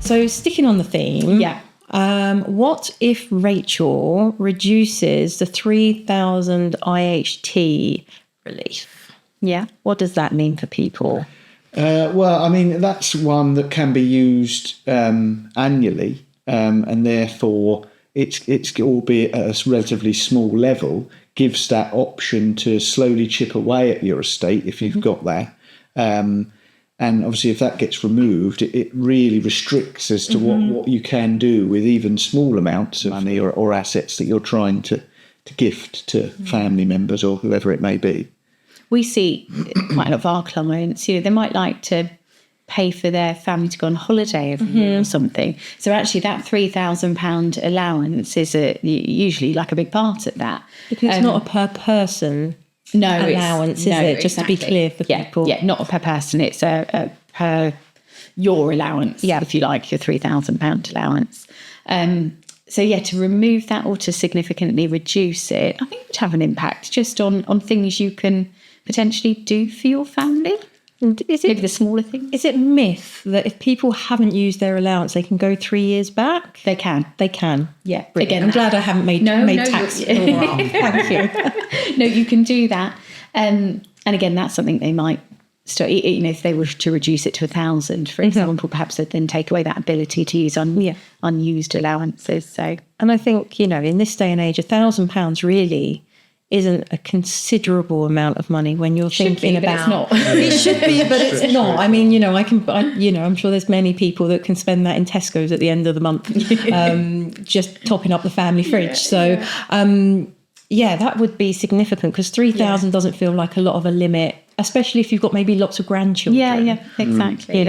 So sticking on the theme, what if Rachel reduces the 3,000 IHT relief? Yeah, what does that mean for people? Well, I mean, that's one that can be used annually, and therefore it's albeit at a relatively small level, gives that option to slowly chip away at your estate if you've got that. And obviously, if that gets removed, it really restricts as to what you can do with even small amounts of money or assets that you're trying to gift to family members or whoever it may be. We see quite a lot of our clients, they might like to pay for their family to go on holiday every year or something. So actually that £3,000 allowance is usually like a big part of that. Because it's not a per person allowance, is it? Just exactly. To be clear for people. Yeah, not a per person. It's a per your allowance, if you like, your £3,000 allowance. So to remove that or to significantly reduce it, I think it would have an impact just on things you can potentially do for your family. Maybe the smaller things. Is it myth that if people haven't used their allowance, they can go 3 years back? They can. Yeah. Brilliant. Again, I'm glad I haven't made tax. Thank you. No, you can do that. And again, that's something they might start, if they were to reduce it to 1,000, for example, perhaps they'd then take away that ability to use unused allowances. So, and I think, in this day and age, £1,000 really isn't a considerable amount of money when you're thinking about. It's not. It should be, but it's not. I mean, I'm sure there's many people that can spend that in Tesco's at the end of the month, just topping up the family fridge. So, that would be significant because 3,000 doesn't feel like a lot of a limit, especially if you've got maybe lots of grandchildren. Yeah, exactly.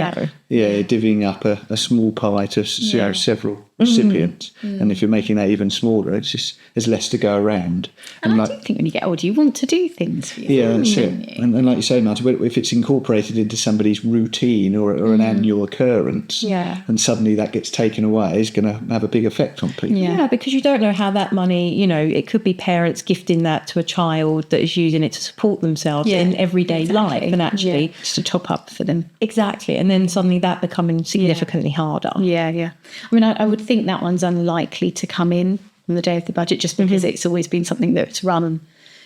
Divvying up a small pie to several recipients, and if you're making that even smaller, there's less to go around. And I do think when you get older, you want to do things for you. Yeah, that's it. And like you say, Marti, if it's incorporated into somebody's routine or an annual occurrence, and suddenly that gets taken away, it's going to have a big effect on people. Yeah, because you don't know how that money, it could be parents gifting that to a child that is using it to support themselves in everyday life, and actually just to top up for them. Exactly, and then suddenly that becoming significantly harder. Yeah. I mean, I would think that one's unlikely to come in on the day of the budget just because it's always been something that's run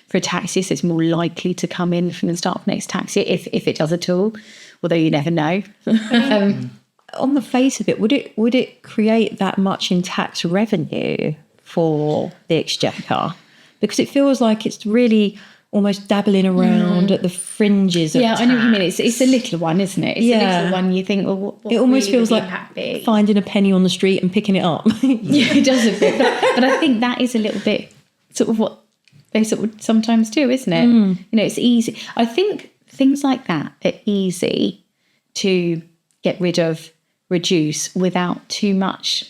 for a tax year, so it's more likely to come in from the start of next tax year, if it does at all, although you never know. On the face of it, would it create that much in tax revenue for the Exchequer? Because it feels like it's really almost dabbling around at the fringes of tax. I know what you mean. It's a little one, isn't it? It's a little one. You think, well, what it almost really feels like finding a penny on the street and picking it up. It does a bit. But I think that is a little bit sort of what they sort of sometimes do, isn't it? It's easy. I think things like that are easy to get rid of, reduce without too much.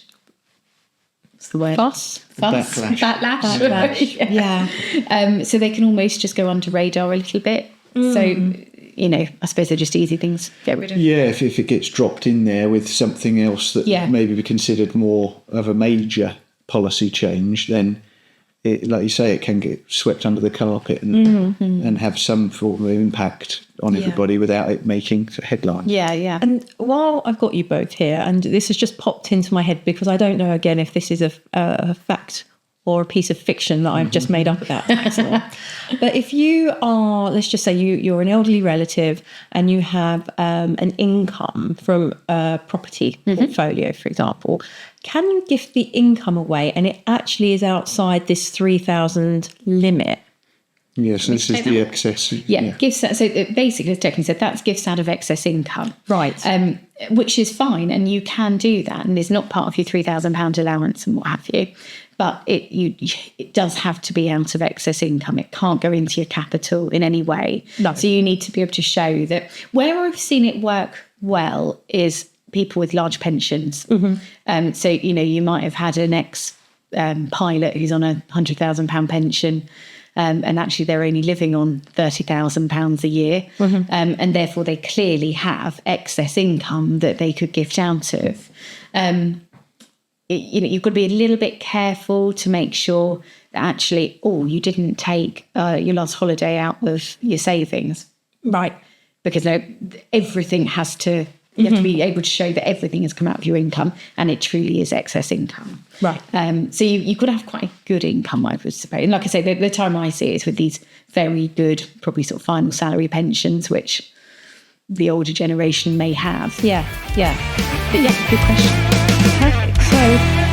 What's the word? Fuss. Backlash. Yeah. So they can almost just go under radar a little bit. So, I suppose they're just easy things to get rid of. Yeah, if it gets dropped in there with something else that maybe be considered more of a major policy change, then, like you say, it can get swept under the carpet and have some form of impact on everybody without it making headlines. Yeah. And while I've got you both here, and this has just popped into my head because I don't know, again, if this is a fact or a piece of fiction that I've just made up about tax law. But if you are, let's just say you're an elderly relative and you have an income from a property portfolio, for example, can you gift the income away and it actually is outside this 3,000 limit? Yes, this is the excess. Gifts. So basically, as Declan said, that's gifts out of excess income. Right. Which is fine, and you can do that, and is not part of your £3,000 allowance and what have you. But it does have to be out of excess income. It can't go into your capital in any way. No. So you need to be able to show that. Where I've seen it work well is people with large pensions. So, you might have had an ex-pilot who's on a £100,000 pension, and actually they're only living on £30,000 a year, and therefore they clearly have excess income that they could gift out of. You've got to be a little bit careful to make sure that actually, you didn't take your last holiday out of your savings. Right. Because everything has to You have to be able to show that everything has come out of your income and it truly is excess income. Right. So you've got to have quite a good income, I would suppose. And like I say, the time I see it is with these very good, probably sort of final salary pensions, which the older generation may have. Yeah. But yeah, good question. Perfect. So